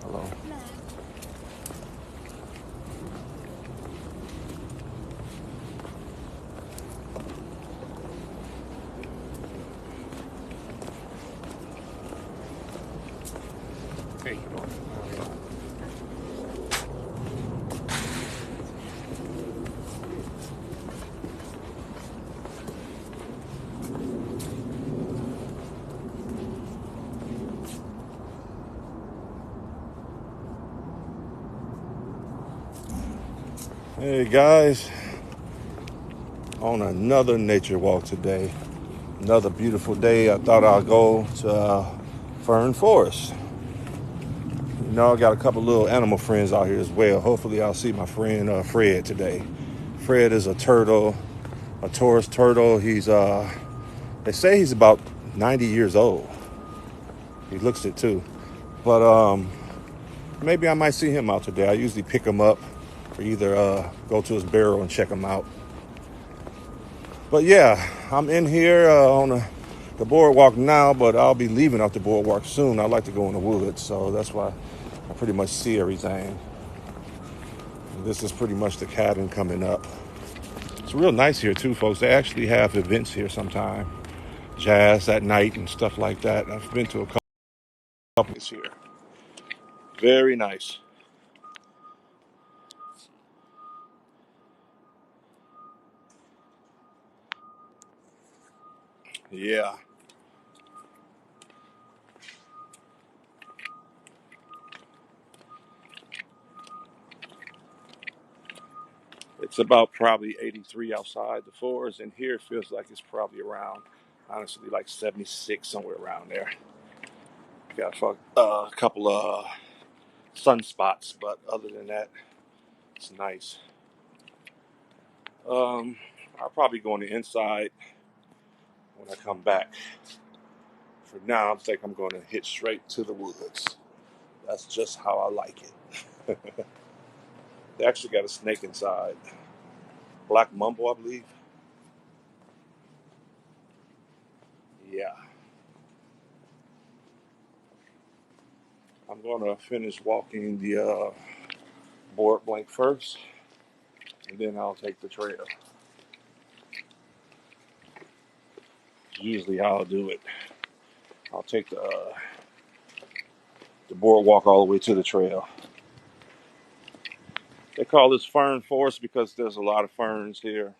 Hello. Hey, you doing? Hey guys, on another nature walk today. Another beautiful day. I thought I'd go to Fern Forest. You know, I got a couple little animal friends out here as well. Hopefully, I'll see my friend Fred today. Fred is a turtle, a Taurus turtle. They say he's about 90 years old. He looks it too. But maybe I might see him out today. I usually pick him up or either go to his barrel and check him out. But yeah, I'm in here on the boardwalk now, but I'll be leaving off the boardwalk soon. I like to go in the woods, so that's why I pretty much see everything. This is pretty much the cabin coming up. It's real nice here too, folks. They actually have events here sometime, jazz at night and stuff like that. I've been to a couple here. Very nice. Yeah, it's about probably 83 outside the fours, and here it feels like it's probably around, honestly, like 76, somewhere around there. Got a couple of sunspots, but other than that, it's nice. Um, I'll probably go on the inside when I come back. For now, I think I'm going to hit straight to the woods. That's just how I like it. They actually got a snake inside. Black mumbo, I believe. Yeah. I'm going to finish walking the board blank first, and then I'll take the trail. Usually, how I'll do it. I'll take the boardwalk all the way to the trail. They call this Fern Forest because there's a lot of ferns here,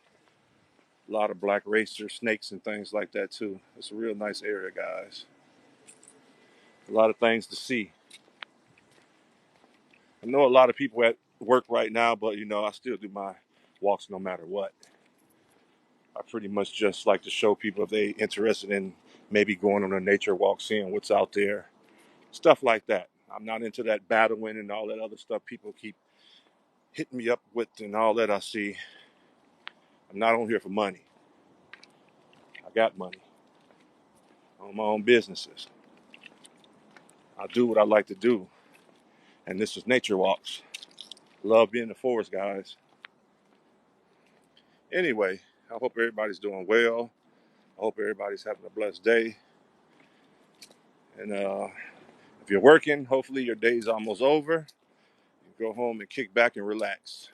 a lot of black racer snakes and things like that too. It's a real nice area, guys. A lot of things to see. I know a lot of people at work right now, but you know, I still do my walks no matter what. I pretty much just like to show people if they interested in maybe going on a nature walk, seeing what's out there, stuff like that. I'm not into that battling and all that other stuff people keep hitting me up with and all that I see. I'm not on here for money. I got money. I own my own businesses. I do what I like to do. And this is nature walks. Love being in the forest, guys. Anyway, I hope everybody's doing well. I hope everybody's having a blessed day. And if you're working, hopefully your day's almost over. You go home and kick back and relax.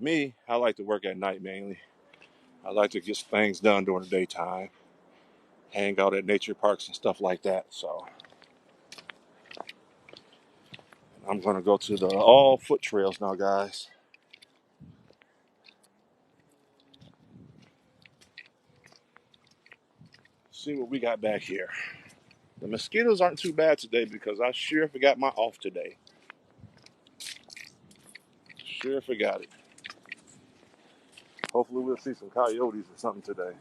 Me, I like to work at night mainly. I like to get things done during the daytime, hang out at nature parks and stuff like that. So I'm going to go to the all foot trails now, guys. See what we got back here. The mosquitoes aren't too bad today because I sure forgot my off today. Sure forgot it. Hopefully we'll see some coyotes or something today.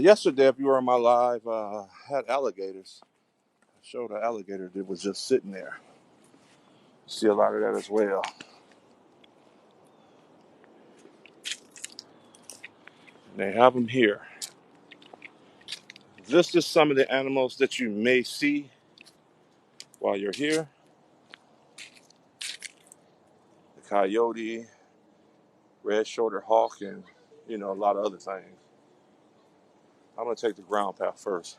Yesterday, if you were on my live, had alligators. I showed an alligator that was just sitting there. See a lot of that as well. And they have them here. This is some of the animals that you may see while you're here. The coyote, red-shouldered hawk, and a lot of other things. I'm gonna take the ground path first.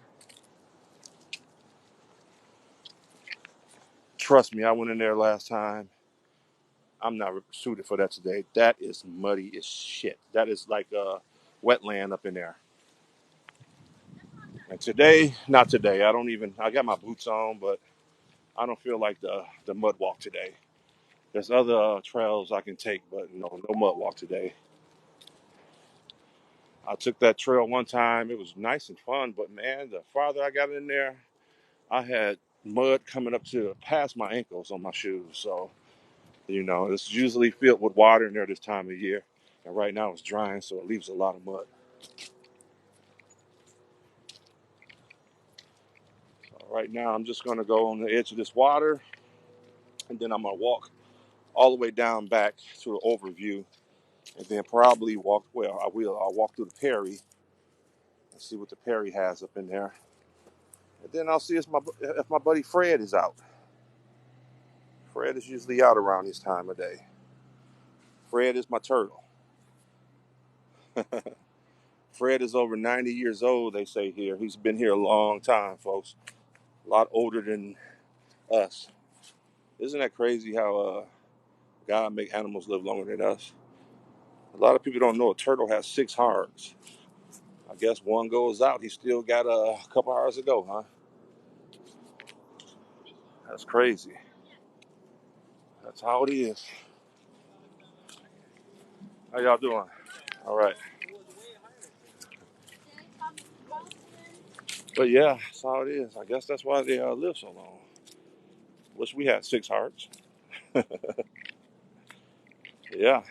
Trust me, I went in there last time. I'm not suited for that today. That is muddy as shit. That is like a wetland up in there. And today, not today. I got my boots on, but I don't feel like the mud walk today. There's other trails I can take, but no mud walk today. I took that trail one time. It was nice and fun, but man, the farther I got in there, I had mud coming up to past my ankles on my shoes. So, it's usually filled with water in there this time of year. And right now it's drying, so it leaves a lot of mud. So right now I'm just going to go on the edge of this water, and then I'm going to walk all the way down back to the overview, and then probably I'll walk through the Perry and see what the Perry has up in there. And then I'll see if my buddy Fred is out. Fred is usually out around this time of day. Fred is my turtle. Fred is over 90 years old, they say here. He's been here a long time, folks. A lot older than us. Isn't that crazy how God make animals live longer than us? A lot of people don't know a turtle has 6 hearts. I guess one goes out, he still got a couple hours to go, huh? That's crazy. That's how it is. How y'all doing? All right. But yeah, that's how it is. I guess that's why they live so long. Wish we had 6 hearts. Yeah,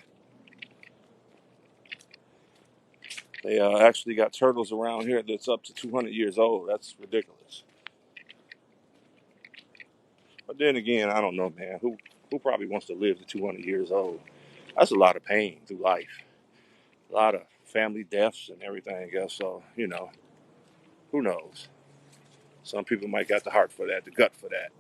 they actually got turtles around here that's up to 200 years old. That's ridiculous. But then again, I don't know, man. Who probably wants to live to 200 years old? That's a lot of pain through life. A lot of family deaths and everything else. So, who knows? Some people might got the heart for that, the gut for that.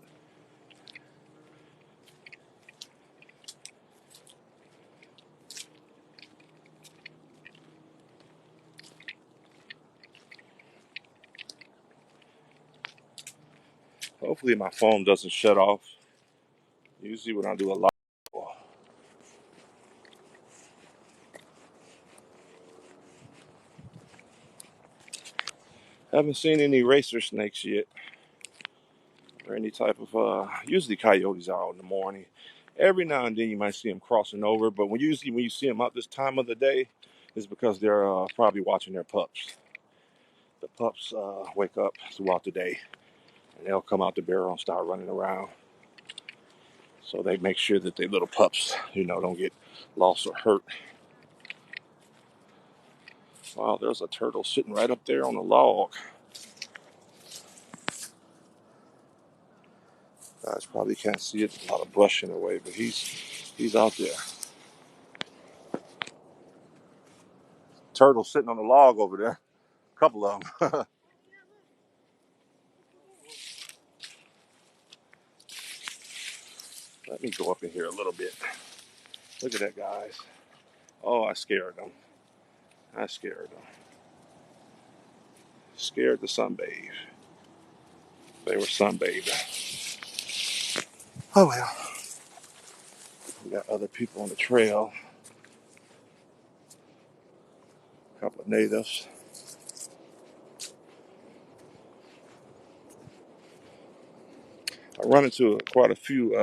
Hopefully my phone doesn't shut off. Usually when I do a lot. Haven't seen any racer snakes yet. Or any type of, usually coyotes are out in the morning. Every now and then you might see them crossing over, but usually when you see them out this time of the day, it's because they're probably watching their pups. The pups wake up throughout the day, and they'll come out the barrel and start running around. So they make sure that their little pups, don't get lost or hurt. Wow, there's a turtle sitting right up there on the log. Guys probably can't see it. There's a lot of brush in the way, but he's out there. Turtle sitting on the log over there. A couple of them. Let me go up in here a little bit. Look at that, guys. Oh, I scared them. I scared them. Scared to sunbathe. They were sunbathing. Oh well. We got other people on the trail. A couple of natives. I run into quite a few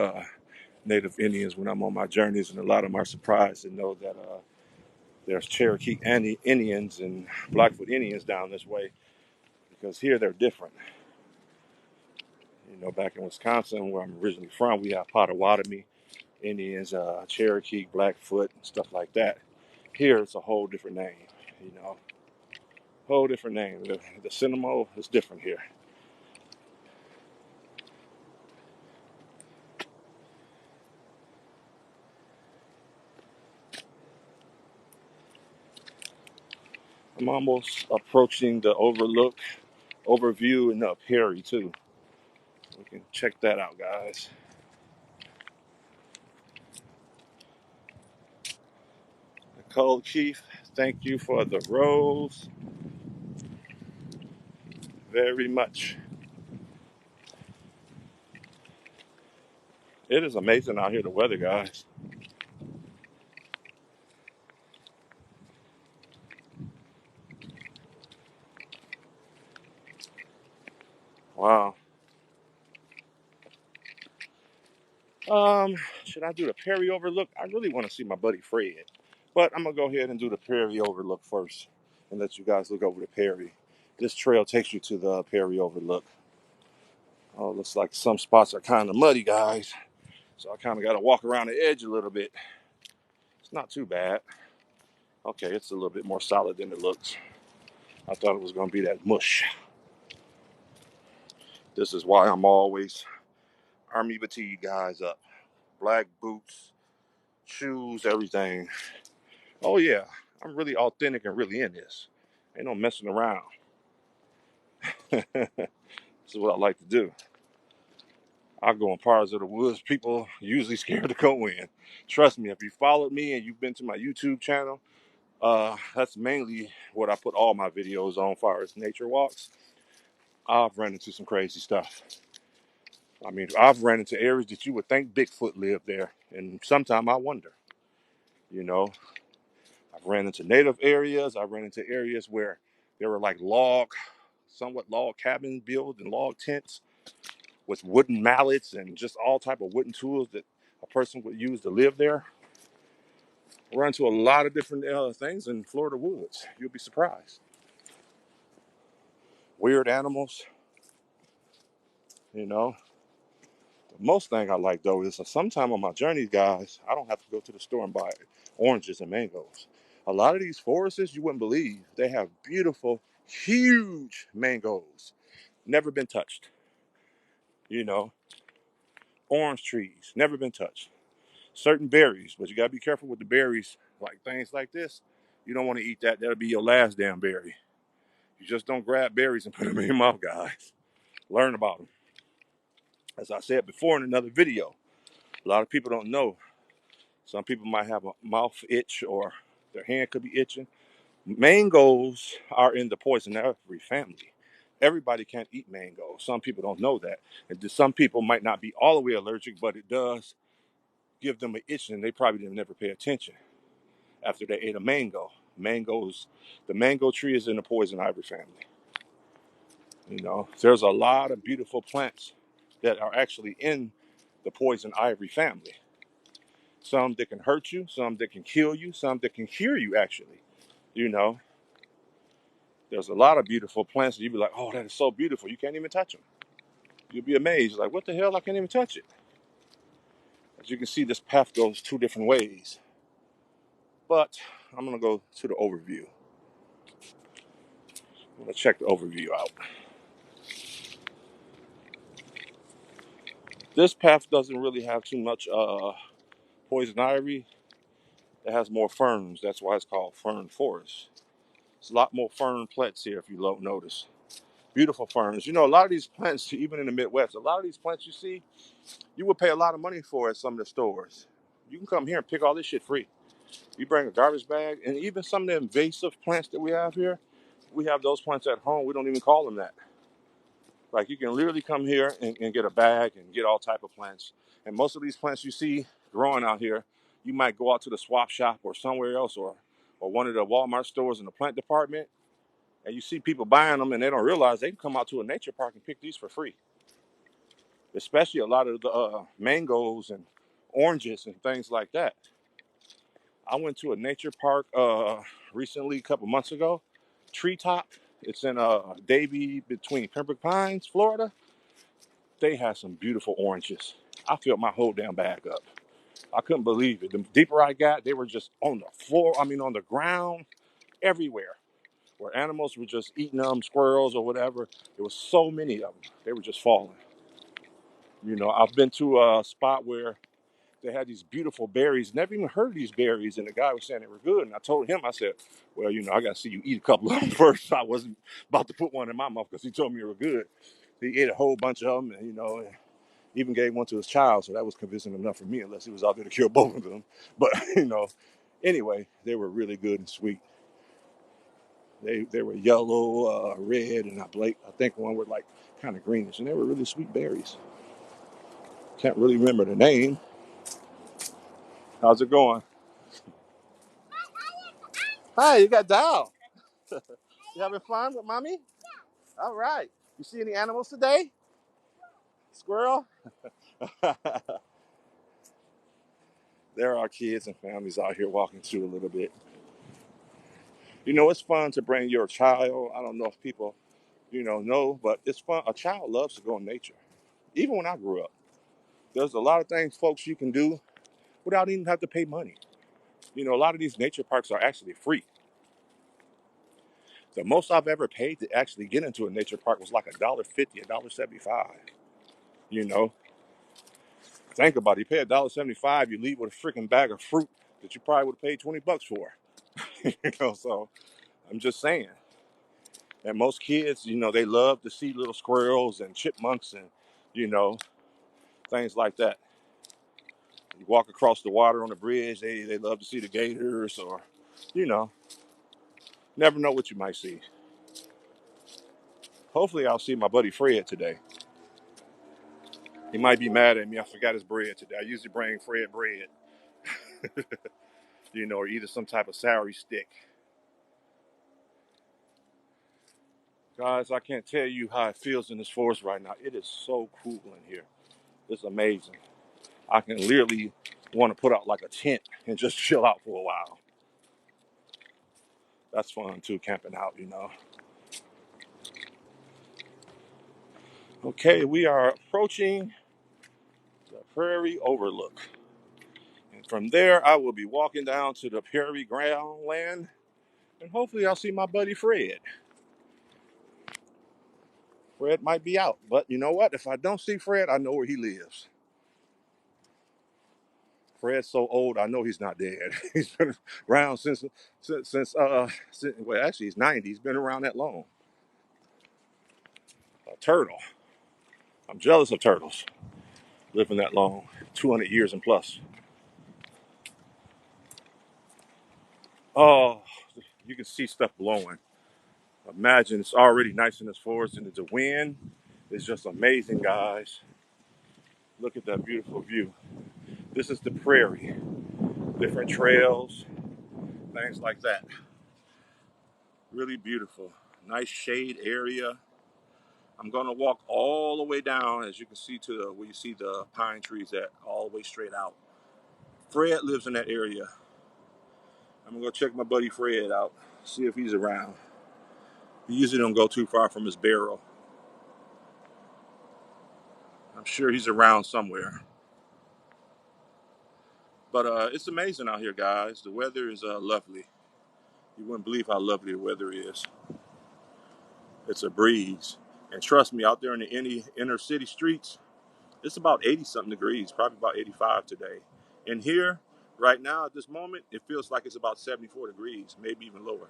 native Indians when I'm on my journeys, and a lot of them are surprised to know that there's Cherokee Indians and Blackfoot Indians down this way, because here they're different. Back in Wisconsin, where I'm originally from, we have Potawatomi Indians, Cherokee, Blackfoot, and stuff like that. Here it's a whole different name, whole different name. The Seminole is different here. I'm almost approaching the overview and the Perry too. We can check that out, guys. Nicole Chief, thank you for the rose very much. It is amazing out here, the weather, guys. Wow. Should I do the Perry Overlook? I really want to see my buddy Fred, but I'm gonna go ahead and do the Perry Overlook first, and let you guys look over the Perry. This trail takes you to the Perry Overlook. Oh, looks like some spots are kind of muddy, guys, so I kind of got to walk around the edge a little bit. It's not too bad. Okay, it's a little bit more solid than it looks. I thought it was gonna be that mush. This is why I'm always army fatigue, guys, up. Black boots, shoes, everything. Oh yeah, I'm really authentic and really in this. Ain't no messing around. This is what I like to do. I go in parts of the woods people usually scared to go in. Trust me, if you followed me and you've been to my YouTube channel, that's mainly what I put all my videos on, far as nature walks. I've run into some crazy stuff. I mean, I've ran into areas that you would think Bigfoot lived there, and sometimes I wonder. You know, I've ran into native areas. I've ran into areas where there were like somewhat log cabins built and log tents with wooden mallets and just all type of wooden tools that a person would use to live there. I run into a lot of different things in Florida woods. You'll be surprised. Weird animals, you know. The most thing I like though is sometime on my journeys, guys, I don't have to go to the store and buy oranges and mangoes. A lot of these forests, you wouldn't believe, they have beautiful, huge mangoes, never been touched. You know, orange trees, never been touched. Certain berries, but you gotta be careful with the berries, like things like this. You don't want to eat that. That'll be your last damn berry. You just don't grab berries and put them in your mouth, guys. Learn about them. As I said before in another video, a lot of people don't know. Some people might have a mouth itch or their hand could be itching. Mangoes are in the poison ivy family. Everybody can't eat mango. Some people don't know that. And some people might not be all the way allergic, but it does give them an itch and they probably didn't never pay attention after they ate a mango. Mangoes, the mango tree is in the poison ivy family. You know, there's a lot of beautiful plants that are actually in the poison ivy family. Some that can hurt you, some that can kill you, some that can cure you actually. You know, there's a lot of beautiful plants that you'd be like, oh, that is so beautiful. You can't even touch them. You'll be amazed. Like, what the hell? I can't even touch it. As you can see, this path goes two different ways. But I'm going to go to the overview. I'm going to check the overview out. This path doesn't really have too much poison ivy. It has more ferns. That's why it's called Fern Forest. It's a lot more fern plants here if you notice. Beautiful ferns. You know, a lot of these plants, even in the Midwest, a lot of these plants you see, you would pay a lot of money for at some of the stores. You can come here and pick all this shit free. You bring a garbage bag, and even some of the invasive plants that we have here, we have those plants at home. We don't even call them that. Like you can literally come here and get a bag and get all type of plants. And most of these plants you see growing out here, you might go out to the swap shop or somewhere else or one of the Walmart stores in the plant department, and you see people buying them and they don't realize they can come out to a nature park and pick these for free. Especially a lot of the mangoes and oranges and things like that. I went to a nature park recently, a couple months ago. Treetop. It's in Davie between Pembroke Pines, Florida. They had some beautiful oranges. I filled my whole damn bag up. I couldn't believe it. The deeper I got, they were just on the floor. I mean, on the ground, everywhere. Where animals were just eating them, squirrels or whatever. There was so many of them. They were just falling. You know, I've been to a spot where they had these beautiful berries. Never even heard of these berries, and the guy was saying they were good. And I told him, I said, well, I got to see you eat a couple of them first. I wasn't about to put one in my mouth because he told me they were good. He ate a whole bunch of them, and, and even gave one to his child. So that was convincing enough for me, unless he was out there to kill both of them. But, anyway, they were really good and sweet. They were yellow, red, and I think one were like kind of greenish, and they were really sweet berries. Can't really remember the name. How's it going? Hi, you got Dow. You having fun with mommy? All right. You see any animals today? Squirrel? There are kids and families out here walking too a little bit. It's fun to bring your child. I don't know if people, know, but it's fun. A child loves to go in nature. Even when I grew up, there's a lot of things, folks, you can do without even have to pay money. A lot of these nature parks are actually free. The most I've ever paid to actually get into a nature park was like $1.50, $1.75. You know, think about it. You pay $1.75, you leave with a freaking bag of fruit that you probably would have paid $20 for. So I'm just saying. And most kids, they love to see little squirrels and chipmunks and, you know, things like that. You walk across the water on the bridge, they love to see the gators or, you know, never know what you might see. Hopefully I'll see my buddy Fred today. He might be mad at me. I forgot his bread today. I usually bring Fred bread, or either some type of celery stick. Guys, I can't tell you how it feels in this forest right now. It is so cool in here. It's amazing. I can literally want to put out like a tent and just chill out for a while. That's fun too, camping out. Okay, we are approaching the Prairie Overlook. And from there, I will be walking down to the Prairie Groundland. And hopefully I'll see my buddy Fred. Fred might be out. But you know what? If I don't see Fred, I know where he lives. Fred's so old, I know he's not dead. He's been around since well, actually, he's 90. He's been around that long. A turtle. I'm jealous of turtles living that long, 200 years and plus. Oh, you can see stuff blowing. Imagine it's already nice in this forest and the wind is just amazing, guys. Look at that beautiful view. This is the prairie. Different trails, things like that. Really beautiful. Nice shade area. I'm gonna walk all the way down, as you can see, to where you see the pine trees at, all the way straight out. Fred lives in that area. I'm gonna go check my buddy Fred out, see if he's around. He usually don't go too far from his barrel. I'm sure he's around somewhere. But it's amazing out here, guys. The weather is lovely. You wouldn't believe how lovely the weather is. It's a breeze. And trust me, out there in the inner city streets, it's about 80 something degrees, probably about 85 today. And here, right now, at this moment, it feels like it's about 74 degrees, maybe even lower.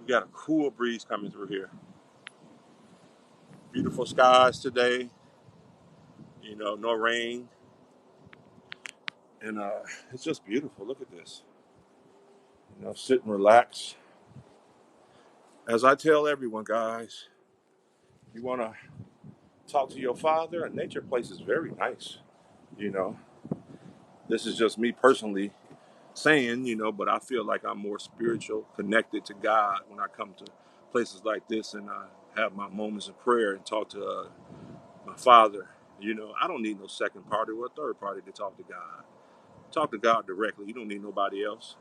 We got a cool breeze coming through here. Beautiful skies today, no rain. And it's just beautiful. Look at this. Sit and relax. As I tell everyone, guys, you want to talk to your father, a nature place is very nice. You know, this is just me personally saying, but I feel like I'm more spiritual, connected to God when I come to places like this and I have my moments of prayer and talk to my father. I don't need no second party or a third party to talk to God. Talk to God directly. You don't need nobody else.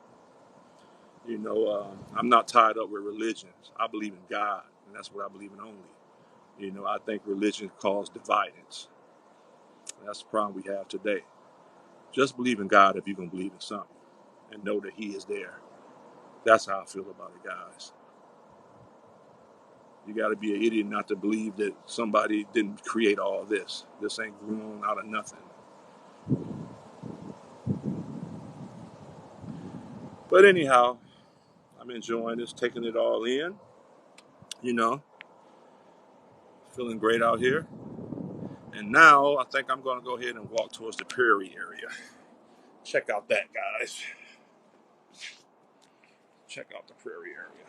I'm not tied up with religions. I believe in God, and that's what I believe in only. I think religion causes dividance. That's the problem we have today. Just believe in God if you're going to believe in something and know that He is there. That's how I feel about it, guys. You got to be an idiot not to believe that somebody didn't create all this. This ain't grown out of nothing. But anyhow, I'm enjoying this, taking it all in, you know, feeling great out here. And now I think I'm going to go ahead and walk towards the prairie area. Check out that, guys. Check out the prairie area.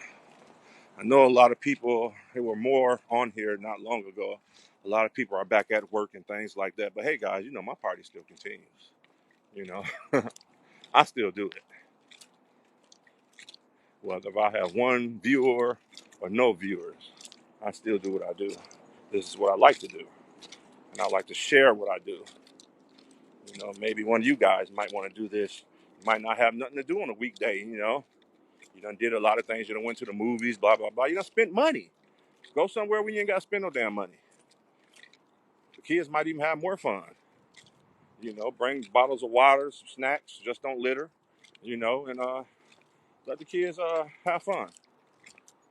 I know a lot of people, there were more on here not long ago. A lot of people are back at work and things like that. But hey, guys, my party still continues. You know, I still do it. Whether if I have one viewer or no viewers, I still do what I do. This is what I like to do. And I like to share what I do. Maybe one of you guys might want to do this. You might not have nothing to do on a weekday, You done did a lot of things. You done went to the movies, blah, blah, blah. You done spent money. Go somewhere where you ain't got to spend no damn money. The kids might even have more fun. Bring bottles of water, some snacks. Just don't litter, and let the kids have fun.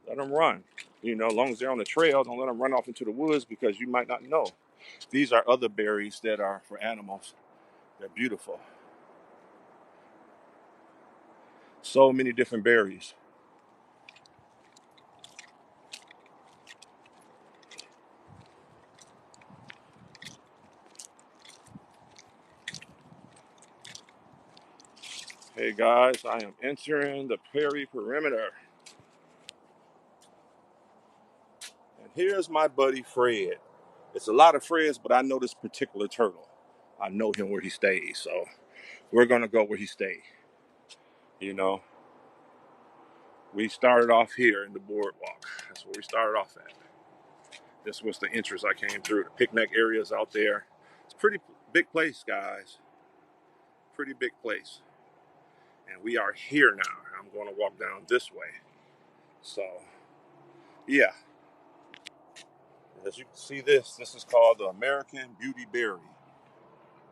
Let them run. As long as they're on the trail, don't let them run off into the woods because you might not know. These are other berries that are for animals. They're beautiful. So many different berries. Hey guys, I am entering the prairie perimeter. And here's my buddy Fred. It's a lot of Freds, but I know this particular turtle. I know him where he stays, so we're gonna go where he stays. You know, we started off here in the boardwalk. That's where we started off at. This was the entrance I came through. The picnic areas out there. It's a pretty big place, guys. Pretty big place. And we are here now. I'm going to walk down this way. So, yeah. As you can see this is called the American Beauty Berry.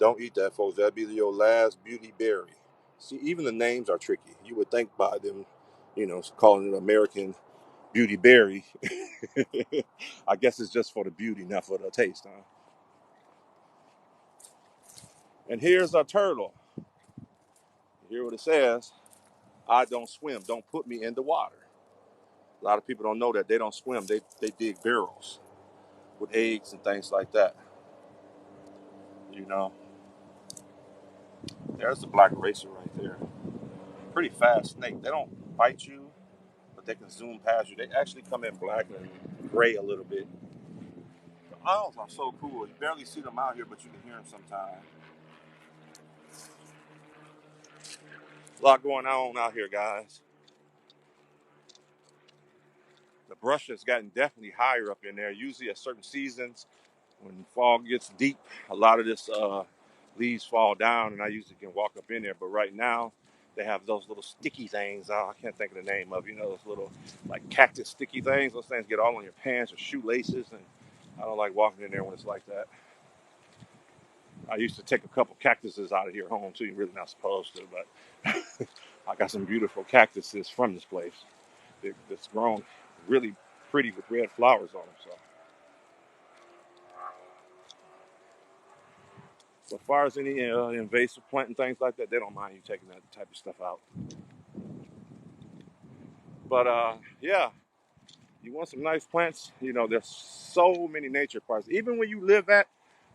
Don't eat that, folks. That'll be your last beauty berry. See, even the names are tricky. You would think by them, calling it American Beauty Berry. I guess it's just for the beauty, not for the taste, huh? And here's a turtle. You hear what it says? I don't swim. Don't put me in the water. A lot of people don't know that. They don't swim. They dig barrels with eggs and things like that. There's the black racer right there. Pretty fast snake. They don't bite you, but they can zoom past you. They actually come in black and gray a little bit. The owls are so cool. You barely see them out here, but you can hear them sometimes. A lot going on out here, guys. The brush has gotten definitely higher up in there. Usually at certain seasons, when fall gets deep, a lot of this leaves fall down, and I usually can walk up in there. But right now, they have those little sticky things. I can't think of the name of, those little like cactus sticky things. Those things get all on your pants or shoelaces, and I don't like walking in there when it's like that. I used to take a couple cactuses out of here home too. You're really not supposed to, but I got some beautiful cactuses from this place. It's grown really pretty with red flowers on them. So as far as any invasive plant and things like that, they don't mind you taking that type of stuff out. But yeah, you want some nice plants. There's so many nature parks. Even when you live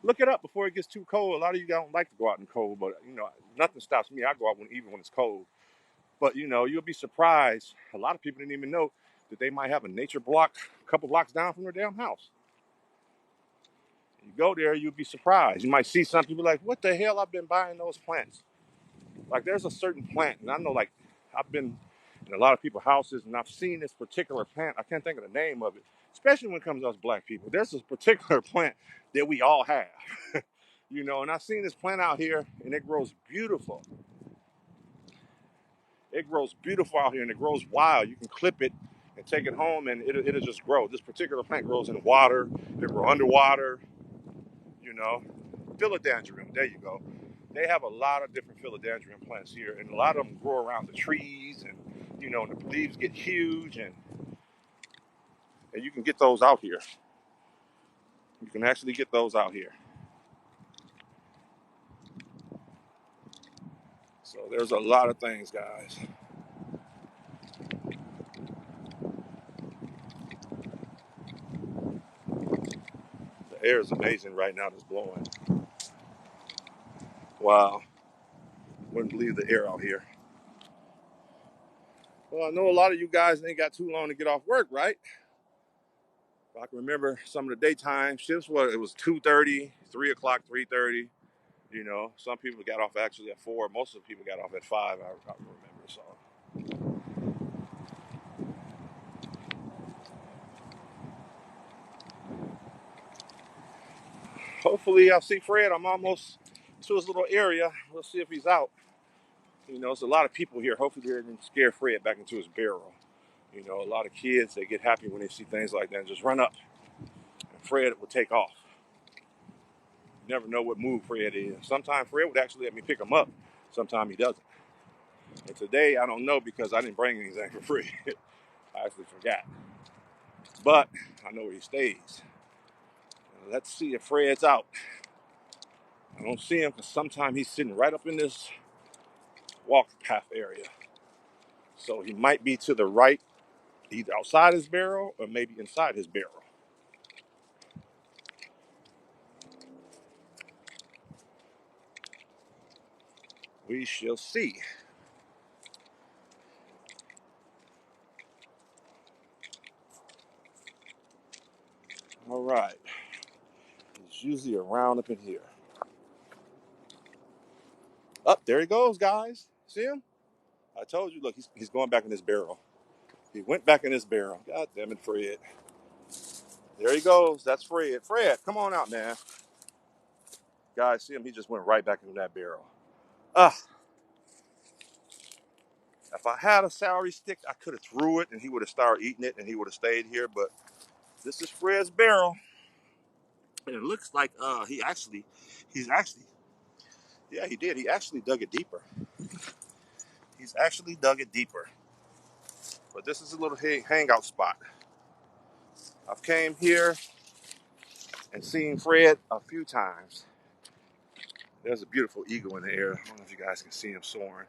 look it up before it gets too cold. A lot of you don't like to go out in cold, but nothing stops me. I go out even when it's cold. But you'll be surprised. A lot of people didn't even know that they might have a nature block a couple blocks down from their damn house. You go there, you'll be surprised. You might see some people like, what the hell? I've been buying those plants. Like there's a certain plant, and I know like I've been in a lot of people's houses, and I've seen this particular plant. I can't think of the name of it, especially when it comes to us black people. There's this particular plant that we all have, and I've seen this plant out here, and it grows beautiful. It grows beautiful out here, and it grows wild. You can clip it and take it home, and it'll just grow. This particular plant grows in water. It grows underwater. You know, philodendron. There you go. They have a lot of different philodendron plants here, and a lot of them grow around the trees, and the leaves get huge, and you can get those out here. You can actually get those out here. So there's a lot of things, guys. air is amazing right now that's blowing. Wow. Wouldn't believe the air out here. Well, I know a lot of you guys ain't got too long to get off work, right? I can remember some of the daytime shifts, it was 2:30, 3 o'clock, 3:30. You know, some people got off actually at 4. Most of the people got off at 5, I remember. So hopefully I'll see Fred. I'm almost to his little area. We'll see if he's out. You know, there's a lot of people here. Hopefully they didn't scare Fred back into his barrel. You know, a lot of kids, they get happy when they see things like that and just run up. And Fred will take off. You never know what move Fred is. Sometimes Fred would actually let me pick him up. Sometimes he doesn't. And today, I don't know because I didn't bring anything for Fred. I actually forgot. But I know where he stays. Let's see if Fred's out. I don't see him because sometimes he's sitting right up in this walk path area. So he might be to the right, either outside his barrel or maybe inside his barrel. We shall see. All right. He's usually around up in here. Up there he goes, guys. See him? I told you, look, he's going back in his barrel. He went back in his barrel. God damn it, Fred. There he goes. That's Fred. Fred, come on out, man. Guys, see him? He just went right back into that barrel. Ah, if I had a celery stick, I could have threw it and he would have started eating it and he would have stayed here. But this is Fred's barrel. And it looks like he's actually, yeah, he did. He actually dug it deeper. He's actually dug it deeper. But this is a little hangout spot. I've came here and seen Fred a few times. There's a beautiful eagle in the air. I don't know if you guys can see him soaring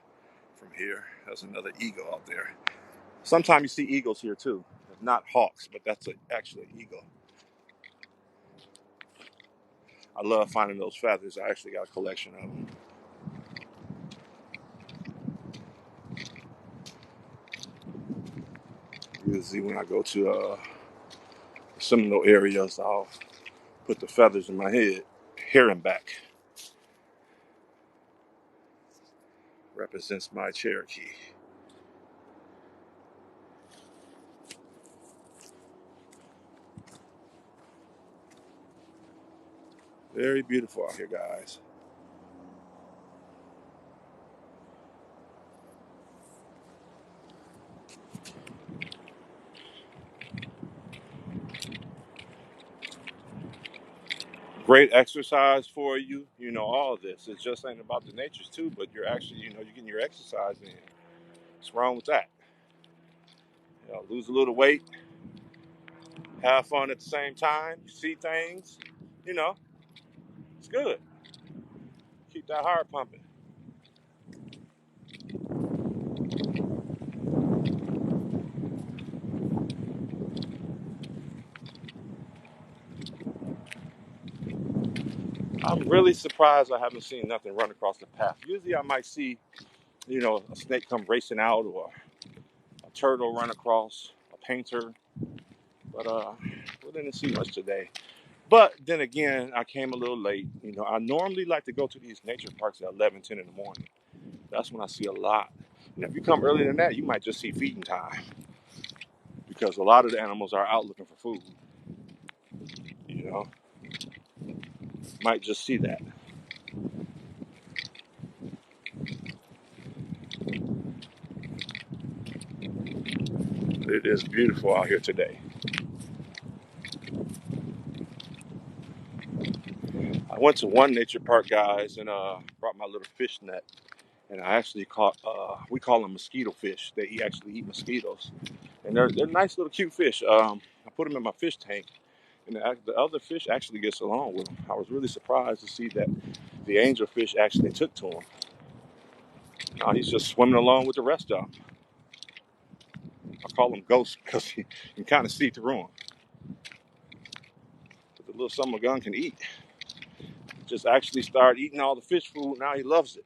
from here. There's another eagle out there. Sometimes you see eagles here too. Not hawks, but that's actually an eagle. I love finding those feathers. I actually got a collection of them. Usually when I go to Seminole areas, I'll put the feathers in my head, hair and back. Represents my Cherokee. Very beautiful out here, guys. Great exercise for you. You know, all of this. It's just ain't about the natures too, but you're actually, you're getting your exercise in. What's wrong with that? Lose a little weight, have fun at the same time, see things. You know, it's good. Keep that heart pumping. I'm really surprised I haven't seen nothing run across the path. Usually I might see, a snake come racing out or a turtle run across, a painter. But we didn't see much today. But then again, I came a little late. I normally like to go to these nature parks at 11, 10 in the morning. That's when I see a lot. And if you come earlier than that, you might just see feeding time because a lot of the animals are out looking for food. You know, might just see that. It is beautiful out here today. I went to one nature park, guys, and brought my little fish net. And I actually caught, we call them mosquito fish. They actually eat mosquitoes. And they're nice little cute fish. I put them in my fish tank. And the other fish actually gets along with them. I was really surprised to see that the angelfish actually took to him. Now he's just swimming along with the rest of them. I call him ghosts because you can kind of see through them. But the little summer gun can eat. Just actually started eating all the fish food. Now he loves it.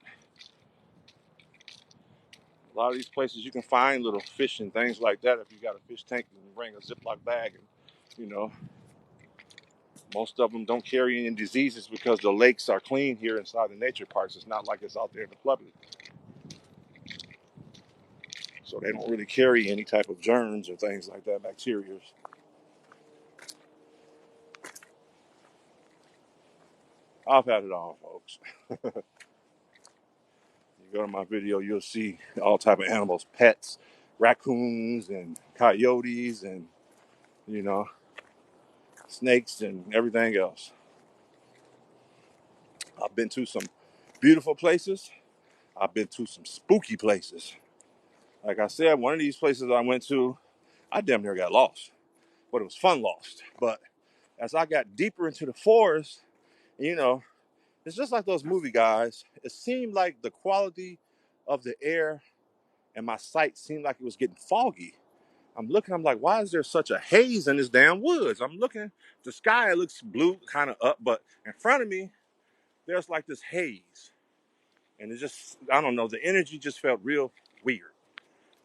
A lot of these places you can find little fish and things like that. If you got a fish tank, you can bring a Ziploc bag, and you know, most of them don't carry any diseases because the lakes are clean here inside the nature parks. It's not like it's out there in the public, so they don't really carry any type of germs or things like that, bacteria. I've had it all, folks. You go to my video, you'll see all type of animals, pets, raccoons and coyotes and, you know, snakes and everything else. I've been to some beautiful places. I've been to some spooky places. Like I said, one of these places I went to, I damn near got lost, but it was fun lost. But as I got deeper into the forest, you know, it's just like those movie guys. It seemed like the quality of the air and my sight seemed like it was getting foggy. I'm looking, I'm like, why is there such a haze in this damn woods? I'm looking, the sky looks blue, kind of up, but in front of me, there's like this haze. And it just, I don't know, the energy just felt real weird.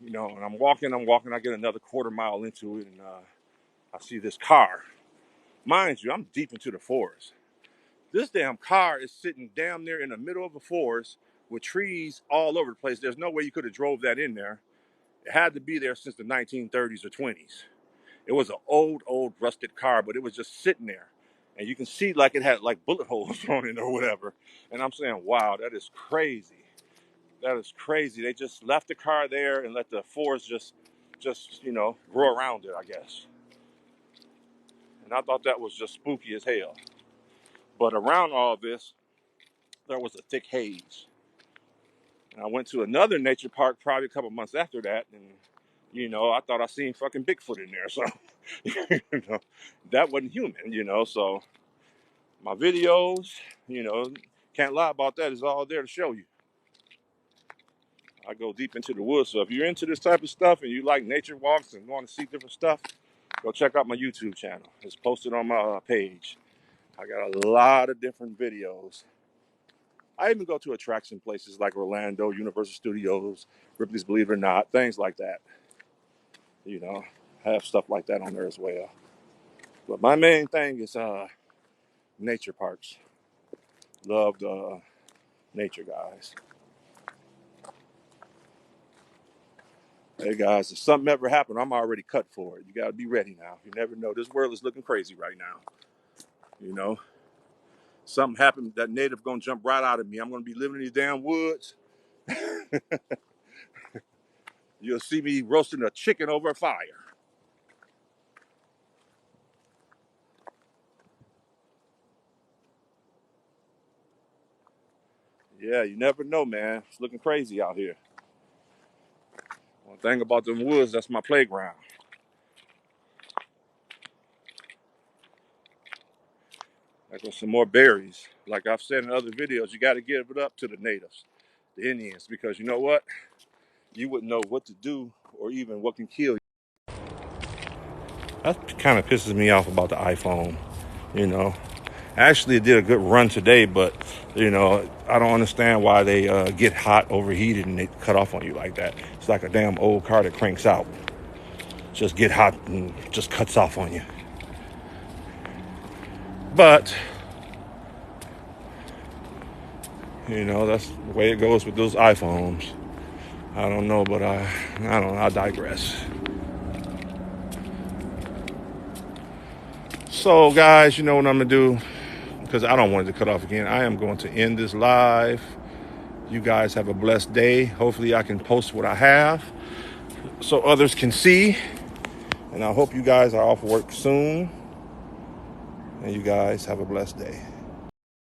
You know, and I'm walking, I get another quarter mile into it, and I see this car. Mind you, I'm deep into the forest. This damn car is sitting damn near in the middle of a forest with trees all over the place. There's no way you could have drove that in there. It had to be there since the 1930s or 20s. It was an old rusted car, but it was just sitting there. And you can see like it had like bullet holes on it or whatever. And I'm saying, wow, that is crazy. That is crazy. They just left the car there and let the forest just, you know, grow around it, I guess. And I thought that was just spooky as hell. But around all this, there was a thick haze. And I went to another nature park probably a couple months after that, and you know, I thought I seen fucking Bigfoot in there. So, you know, that wasn't human, you know. So, my videos, you know, can't lie about that. It's all there to show you. I go deep into the woods. So, if you're into this type of stuff and you like nature walks and want to see different stuff, go check out my YouTube channel. It's posted on my page. I got a lot of different videos. I even go to attraction places like Orlando, Universal Studios, Ripley's Believe It or Not, things like that. You know, I have stuff like that on there as well. But my main thing is nature parks. Love the nature guys. Hey guys, if something ever happened, I'm already cut for it. You gotta be ready now. You never know. This world is looking crazy right now. You know, something happened, that native gonna jump right out of me. I'm gonna be living in these damn woods. You'll see me roasting a chicken over a fire. Yeah, you never know, man. It's looking crazy out here. One thing about them woods, that's my playground. I got some more berries. Like I've said in other videos, you got to give it up to the natives, the Indians, because you know what? You wouldn't know what to do or even what can kill you. That kind of pisses me off about the iPhone, you know. Actually, it did a good run today, but, you know, I don't understand why they get hot, overheated, and they cut off on you like that. It's like a damn old car that cranks out. Just get hot and just cuts off on you. But, you know, that's the way it goes with those iPhones. I don't know, but I don't know. I digress. So, guys, you know what I'm going to do? Because I don't want it to cut off again. I am going to end this live. You guys have a blessed day. Hopefully, I can post what I have so others can see. And I hope you guys are off work soon. And you guys have a blessed day.